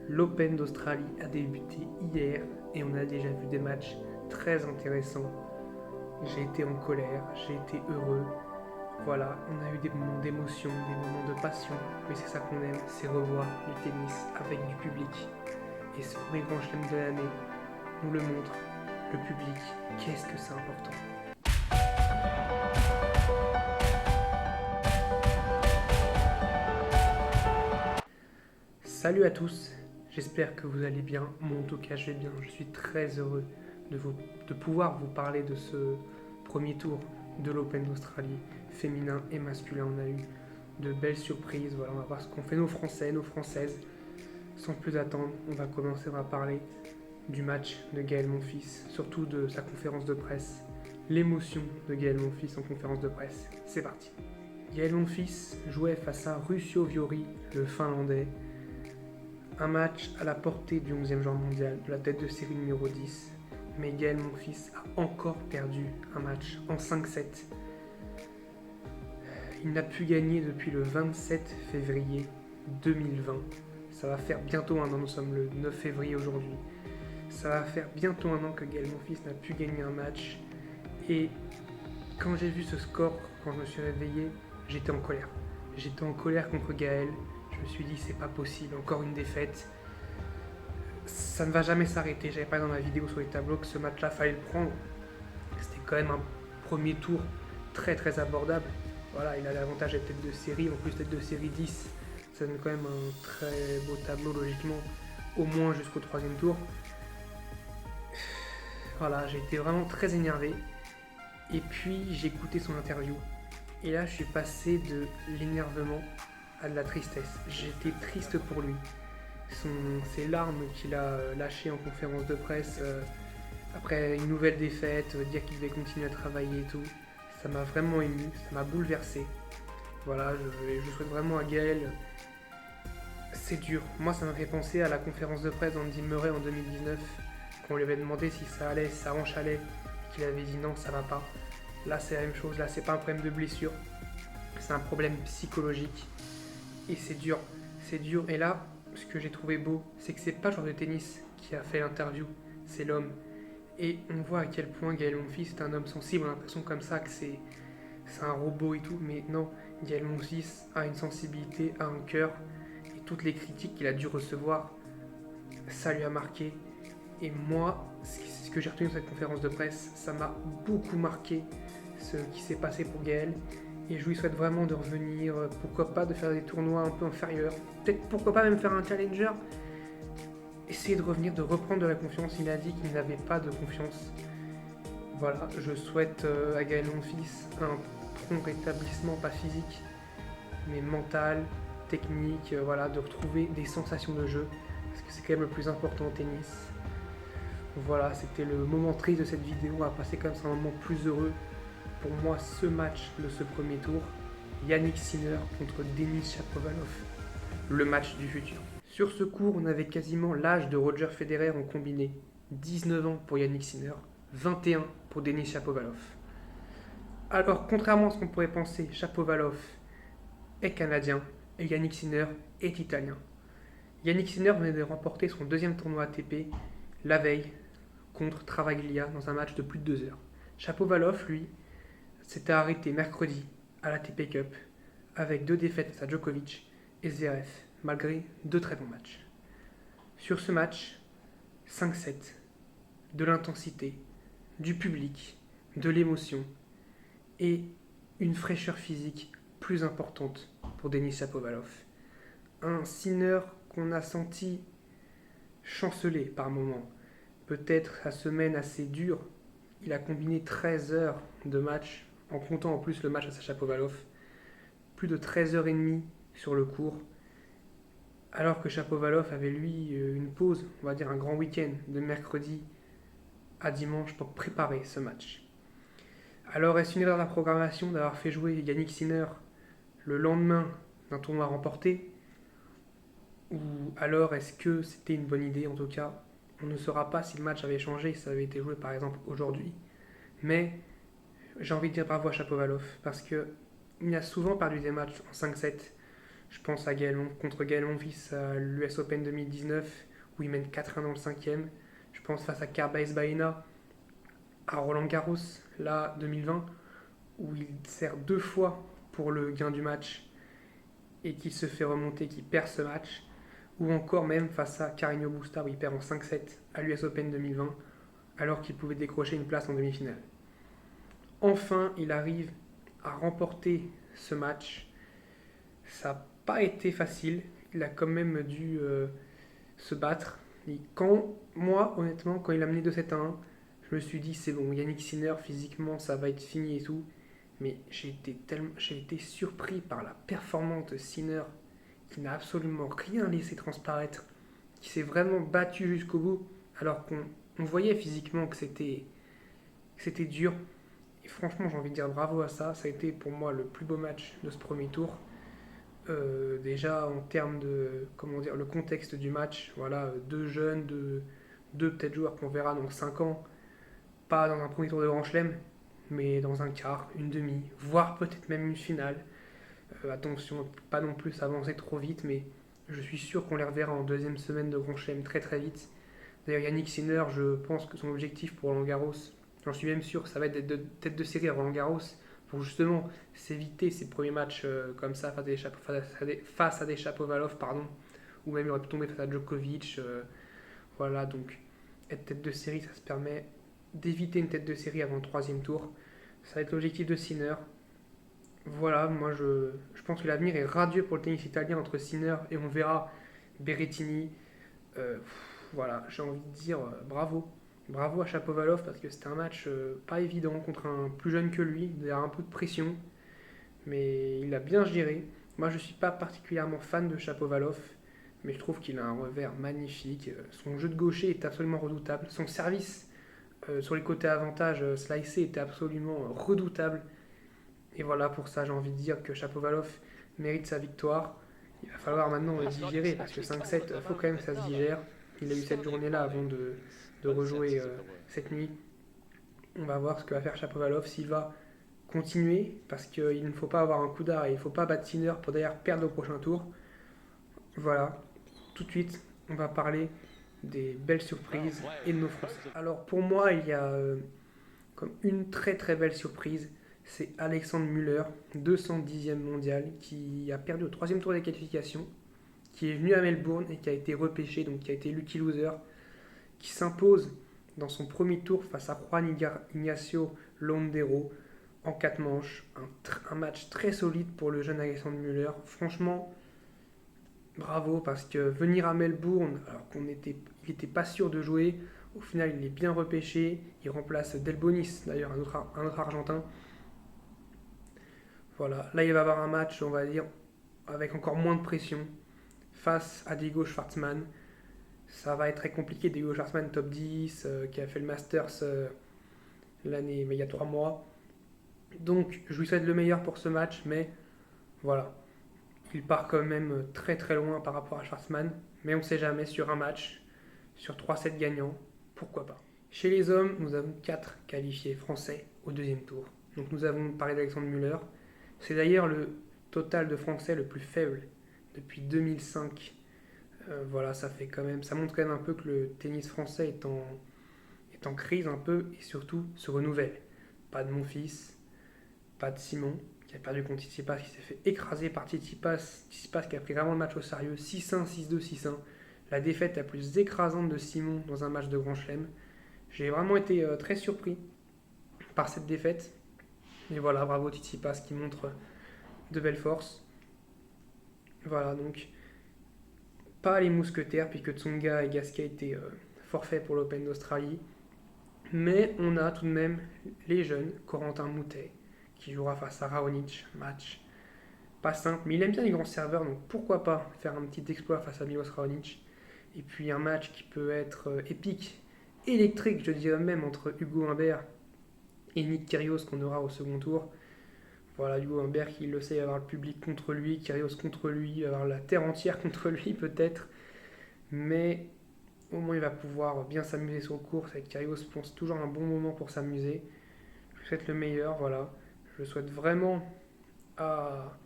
L'Open d'Australie a débuté hier et on a déjà vu des matchs très intéressants. J'ai été en colère, j'ai été heureux. Voilà, on a eu des moments d'émotion, des moments de passion, mais c'est ça qu'on aime, c'est revoir le tennis avec du public. Et ce premier grand chelem de l'année nous le montre, le public, qu'est-ce que c'est important. Salut à tous, j'espère que vous allez bien. Moi en tout cas je vais bien, je suis très heureux de pouvoir vous parler de ce premier tour de l'Open d'Australie, féminin et masculin. On a eu de belles surprises, voilà, on va voir ce qu'ont fait nos Français, nos Françaises. Sans plus attendre, on va commencer, on va parler du match de Gaël Monfils, surtout de sa conférence de presse, l'émotion de Gaël Monfils en conférence de presse. C'est parti. Gaël Monfils jouait face à Ruusuo Vuori, le Finlandais. Un match à la portée du 11e joueur mondial, de la tête de série numéro 10. Mais Gaël Monfils a encore perdu un match en 5-7. Il n'a pu gagner depuis le 27 février 2020. Ça va faire bientôt un an, nous sommes le 9 février aujourd'hui. Ça va faire bientôt un an que Gaël Monfils n'a pu gagner un match. Et quand j'ai vu ce score, quand je me suis réveillé, j'étais en colère. J'étais en colère contre Gaël. Je me suis dit, c'est pas possible, encore une défaite. Ça ne va jamais s'arrêter. J'avais parlé dans ma vidéo sur les tableaux que ce match-là, fallait le prendre. C'était quand même un premier tour très très abordable. Voilà, il a l'avantage d'être tête de série, en plus tête de série 10. Ça donne quand même un très beau tableau logiquement, au moins jusqu'au troisième tour. Voilà, j'ai été vraiment très énervé. Et puis j'ai écouté son interview. Et là, je suis passé de l'énervement à de la tristesse. J'étais triste pour lui. Ces larmes qu'il a lâchées en conférence de presse après une nouvelle défaite, dire qu'il devait continuer à travailler et tout, ça m'a vraiment ému, ça m'a bouleversé. Voilà, je souhaite vraiment à Gaël. C'est dur. Moi, ça m'a fait penser à la conférence de presse d'Andy Murray en 2019, quand on lui avait demandé si ça allait, si ça enchaînait, qu'il avait dit non, ça va pas. Là, c'est la même chose. Là, c'est pas un problème de blessure, c'est un problème psychologique. Et c'est dur. C'est dur. Et là, ce que j'ai trouvé beau, c'est que c'est pas le joueur de tennis qui a fait l'interview, c'est l'homme. Et on voit à quel point Gaël Monfils est un homme sensible. On a l'impression comme ça que c'est un robot et tout. Mais non, Gaël Monfils a une sensibilité, a un cœur. Et toutes les critiques qu'il a dû recevoir, ça lui a marqué. Et moi, ce que j'ai retenu de cette conférence de presse, ça m'a beaucoup marqué ce qui s'est passé pour Gaël. Et je lui souhaite vraiment de revenir, pourquoi pas de faire des tournois un peu inférieurs, peut-être pourquoi pas même faire un challenger, essayer de revenir, de reprendre de la confiance. Il a dit qu'il n'avait pas de confiance. Voilà, je souhaite à Gaël Monfils un prompt rétablissement, pas physique, mais mental, technique, voilà, de retrouver des sensations de jeu, parce que c'est quand même le plus important au tennis. Voilà, c'était le moment triste de cette vidéo, on va passer comme ça un moment plus heureux. Pour moi, ce match de ce premier tour, Jannik Sinner contre Denis Shapovalov, le match du futur. Sur ce court, on avait quasiment l'âge de Roger Federer en combiné. 19 ans pour Jannik Sinner, 21 pour Denis Shapovalov. Alors, contrairement à ce qu'on pourrait penser, Shapovalov est canadien et Jannik Sinner est italien. Jannik Sinner venait de remporter son deuxième tournoi ATP la veille contre Travaglia dans un match de plus de 2 heures. Shapovalov, lui, s'était arrêté mercredi à la l'ATP Cup avec 2 défaites face à Djokovic et Zverev, malgré 2 très bons matchs. Sur ce match, 5-7, de l'intensité, du public, de l'émotion et une fraîcheur physique plus importante pour Denis Shapovalov. Un Sinner qu'on a senti chanceler par moments, peut-être sa semaine assez dure. Il a combiné 13 heures de match, en comptant en plus le match à Shapovalov. Plus de 13h30 sur le court. Alors que Shapovalov avait lui une pause, on va dire un grand week-end, de mercredi à dimanche pour préparer ce match. Alors est-ce une erreur de la programmation d'avoir fait jouer Jannik Sinner le lendemain d'un tournoi remporté? Ou alors est-ce que c'était une bonne idée? En tout cas, on ne saura pas si le match avait changé, si ça avait été joué par exemple aujourd'hui. Mais j'ai envie de dire bravo à Shapovalov parce qu'il a souvent perdu des matchs en 5-7. Je pense à contre Gaël Monfils à l'US Open 2019, où il mène 4-1 dans le cinquième. Je pense face à Carballes Baena à Roland Garros, là, 2020, où il sert deux fois pour le gain du match et qu'il se fait remonter, qu'il perd ce match. Ou encore même face à Carreño Busta, où il perd en 5-7 à l'US Open 2020, alors qu'il pouvait décrocher une place en demi-finale. Enfin, il arrive à remporter ce match. Ça n'a pas été facile. Il a quand même dû se battre. Et moi, honnêtement, quand il a mené 2-7-1, je me suis dit, c'est bon, Yannick Sinner, physiquement, ça va être fini et tout. Mais j'ai été surpris par la performance de Sinner, qui n'a absolument rien laissé transparaître, qui s'est vraiment battu jusqu'au bout, alors qu'on voyait physiquement que c'était dur. Et franchement, j'ai envie de dire bravo à ça. Ça a été pour moi le plus beau match de ce premier tour. Déjà en termes de comment dire le contexte du match, voilà, deux jeunes, deux peut-être joueurs qu'on verra dans 5 ans, pas dans un premier tour de Grand Chelem, mais dans un quart, une demi, voire peut-être même une finale. Attention, pas non plus avancer trop vite, mais je suis sûr qu'on les reverra en deuxième semaine de Grand Chelem très très vite. D'ailleurs, Yannick Sinner, je pense que son objectif pour Roland Garros, j'en suis même sûr, ça va être d'être tête de série à Roland Garros pour justement s'éviter ces premiers matchs comme ça face à des Shapovalov, pardon, ou même il aurait pu tomber face à Djokovic. Voilà, donc être tête de série, ça se permet d'éviter une tête de série avant le troisième tour. Ça va être l'objectif de Sinner. Voilà, moi je pense que l'avenir est radieux pour le tennis italien entre Sinner et on verra Berrettini. Euh, voilà, j'ai envie de dire bravo. Bravo à Shapovalov parce que c'était un match pas évident contre un plus jeune que lui, derrière un peu de pression, mais il a bien géré. Moi je suis pas particulièrement fan de Shapovalov, mais je trouve qu'il a un revers magnifique. Son jeu de gaucher est absolument redoutable. Son service sur les côtés avantage slicé était absolument redoutable. Et voilà, pour ça j'ai envie de dire que Shapovalov mérite sa victoire. Il va falloir maintenant digérer parce que 5-7, il faut quand même que ça se digère. Il a eu cette journée-là avant de rejouer cette nuit. On va voir ce que va faire Shapovalov, s'il va continuer, parce qu'il ne faut pas avoir un coup d'arrêt, il ne faut pas battre Sinner pour d'ailleurs perdre au prochain tour. Voilà, tout de suite, on va parler des belles surprises et de nos Français. Alors pour moi, il y a comme une très très belle surprise, c'est Alexandre Müller, 210e mondial, qui a perdu au troisième tour des qualifications, qui est venu à Melbourne et qui a été repêché, donc qui a été lucky loser, qui s'impose dans son premier tour face à Juan Ignacio Londero en 4 manches. Un match très solide pour le jeune Alexandre Müller. Franchement, bravo, parce que venir à Melbourne, alors qu'il n'était pas sûr de jouer, au final il est bien repêché. Il remplace Delbonis, d'ailleurs un autre Argentin. Voilà, là il va avoir un match, on va dire, avec encore moins de pression face à Diego Schwartzmann. Ça va être très compliqué. Diego Schwartzmann, top 10, qui a fait le Masters l'année, mais il y a 3 mois. Donc, je lui souhaite le meilleur pour ce match, mais voilà. Il part quand même très très loin par rapport à Schwartzmann, mais on ne sait jamais sur un match, sur 3 sets gagnants, pourquoi pas. Chez les hommes, nous avons 4 qualifiés français au deuxième tour. Donc, nous avons parlé d'Alexandre Müller. C'est d'ailleurs le total de français le plus faible depuis 2005. Voilà, ça montre quand même un peu que le tennis français est en crise un peu et surtout se renouvelle. Pas de Monfils, pas de Simon qui a perdu contre Tsitsipas, qui s'est fait écraser par Tsitsipas qui a pris vraiment le match au sérieux, 6-1, 6-2, 6-1. La défaite la plus écrasante de Simon dans un match de Grand Chelem. J'ai vraiment été très surpris par cette défaite. Et voilà, bravo Tsitsipas qui montre de belles forces. Voilà, donc pas les mousquetaires, puisque Tsonga et Gasquet étaient forfaits pour l'Open d'Australie. Mais on a tout de même les jeunes, Corentin Moutet, qui jouera face à Raonic, match pas simple, mais il aime bien les grands serveurs, donc pourquoi pas faire un petit exploit face à Milos Raonic. Et puis un match qui peut être épique, électrique, je dirais même, entre Hugo Humbert et Nick Kyrgios qu'on aura au second tour. Voilà, Hugo Humbert qui le sait, avoir le public contre lui, Kyrgios contre lui, avoir la terre entière contre lui peut-être. Mais au moins il va pouvoir bien s'amuser sur course. Avec Kyrgios, je pense toujours un bon moment pour s'amuser. Je lui souhaite le meilleur, voilà. Je souhaite vraiment à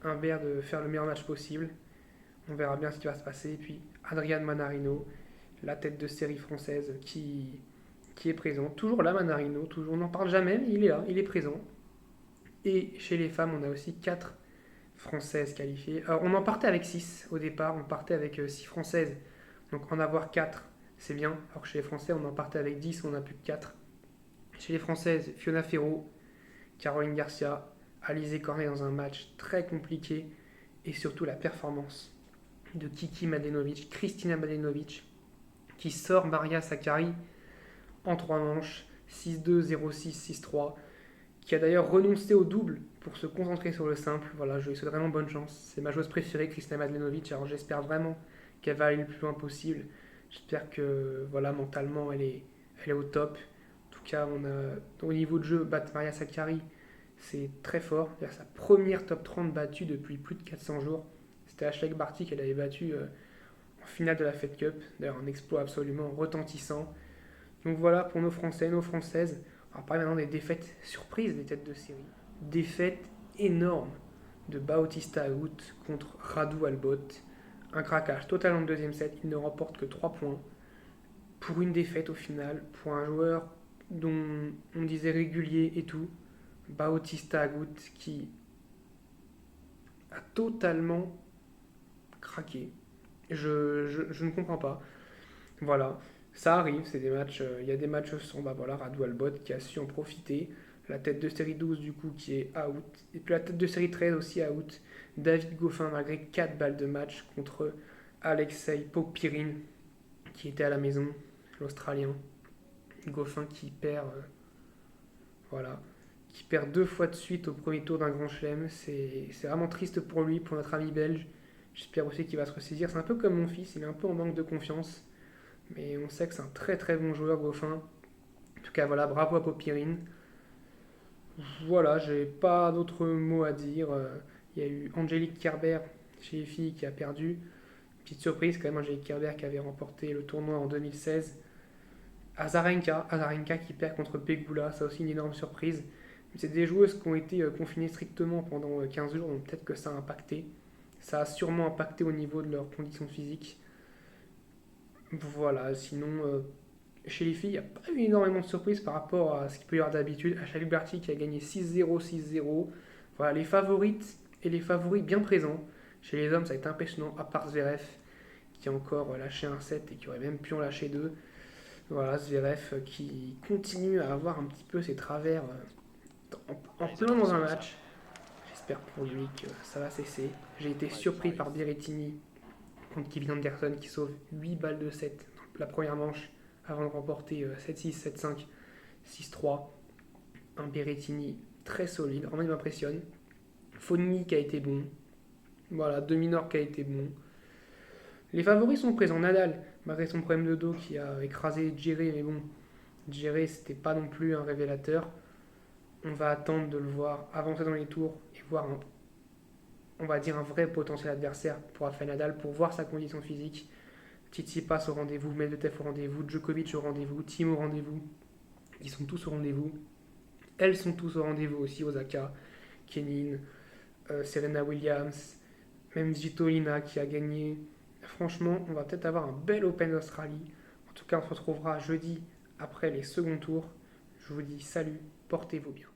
Humbert de faire le meilleur match possible. On verra bien ce qui va se passer. Et puis Adrian Manarino, la tête de série française qui est présent. Toujours là, Manarino, toujours, on n'en parle jamais, mais il est là, il est présent. Et chez les femmes, on a aussi 4 françaises qualifiées. Alors, on en partait avec 6 au départ, on partait avec 6 françaises. Donc en avoir 4, c'est bien. Alors que chez les Français, on en partait avec 10, on n'a plus que 4. Chez les Françaises, Fiona Ferro, Caroline Garcia, Alizé Cornet dans un match très compliqué. Et surtout la performance de Kiki Mladenovic, Kristina Mladenovic, qui sort Maria Sakkari en 3 manches, 6-2, 0-6, 6-3, qui a d'ailleurs renoncé au double pour se concentrer sur le simple. Voilà, je lui souhaite vraiment bonne chance. C'est ma joueuse préférée, Kristina Mladenovic, alors j'espère vraiment qu'elle va aller le plus loin possible. J'espère que voilà, mentalement, elle est au top. En tout cas, au niveau de jeu, battre Maria Sakkari, c'est très fort. C'est sa première top 30 battue depuis plus de 400 jours. C'était Ashleigh Barty qu'elle avait battue en finale de la Fed Cup. D'ailleurs, un exploit absolument retentissant. Donc voilà pour nos Français, nos Françaises. On va parler maintenant des défaites surprises des têtes de série. Défaite énorme de Bautista Agut contre Radu Albot. Un craquage total en deuxième set. Il ne remporte que 3 points. Pour une défaite au final, pour un joueur dont on disait régulier et tout. Bautista Agut qui a totalement craqué. Je ne comprends pas. Voilà, ça arrive, c'est des matchs, il y a des matchs sans, bah voilà, Radu Albot qui a su en profiter, la tête de série 12 du coup qui est out, et puis la tête de série 13 aussi out, David Goffin malgré 4 balles de match contre Alexei Popyrin qui était à la maison, l'Australien. Goffin qui perd, voilà, qui perd 2 fois de suite au premier tour d'un grand chelem, c'est vraiment triste pour lui, pour notre ami belge. J'espère aussi qu'il va se ressaisir, c'est un peu comme mon fils, il est un peu en manque de confiance. Mais on sait que c'est un très très bon joueur, Goffin. En tout cas, voilà, bravo à Popyrin. Voilà, j'ai pas d'autres mots à dire. Il y a eu Angélique Kerber chez les filles qui a perdu. Petite surprise quand même, Angélique Kerber qui avait remporté le tournoi en 2016. Azarenka qui perd contre Pegula, ça aussi une énorme surprise. C'est des joueuses qui ont été confinées strictement pendant 15 jours, donc peut-être que ça a impacté. Ça a sûrement impacté au niveau de leurs conditions physiques. Voilà, sinon, chez les filles, il n'y a pas eu énormément de surprises par rapport à ce qu'il peut y avoir d'habitude. Ashleigh Barty qui a gagné 6-0, 6-0. Voilà, les favorites et les favoris bien présents. Chez les hommes, ça a été impressionnant, à part Zverev qui a encore lâché un set et qui aurait même pu en lâcher 2. Voilà, Zverev qui continue à avoir un petit peu ses travers en plein dans un match. J'espère pour lui que ça va cesser. J'ai été surpris par Berrettini contre Kevin Anderson qui sauve 8 balles de 7 dans la première manche avant de remporter 7-6, 7-5, 6-3. Un Berrettini très solide, vraiment il m'impressionne. Fognini qui a été bon. Voilà, Dominor qui a été bon. Les favoris sont présents. Nadal, malgré son problème de dos qui a écrasé Djere, mais bon, Djere c'était pas non plus un révélateur. On va attendre de le voir avancer dans les tours et voir on va dire un vrai potentiel adversaire pour Rafael Nadal, pour voir sa condition physique. Tsitsipas au rendez-vous, Medvedev au rendez-vous, Djokovic au rendez-vous, Thiem au rendez-vous. Ils sont tous au rendez-vous. Elles sont tous au rendez-vous aussi, Osaka, Kenin, Serena Williams, même Svitolina qui a gagné. Franchement, on va peut-être avoir un bel Open d'Australie. En tout cas, on se retrouvera jeudi après les seconds tours. Je vous dis salut, portez-vous bien.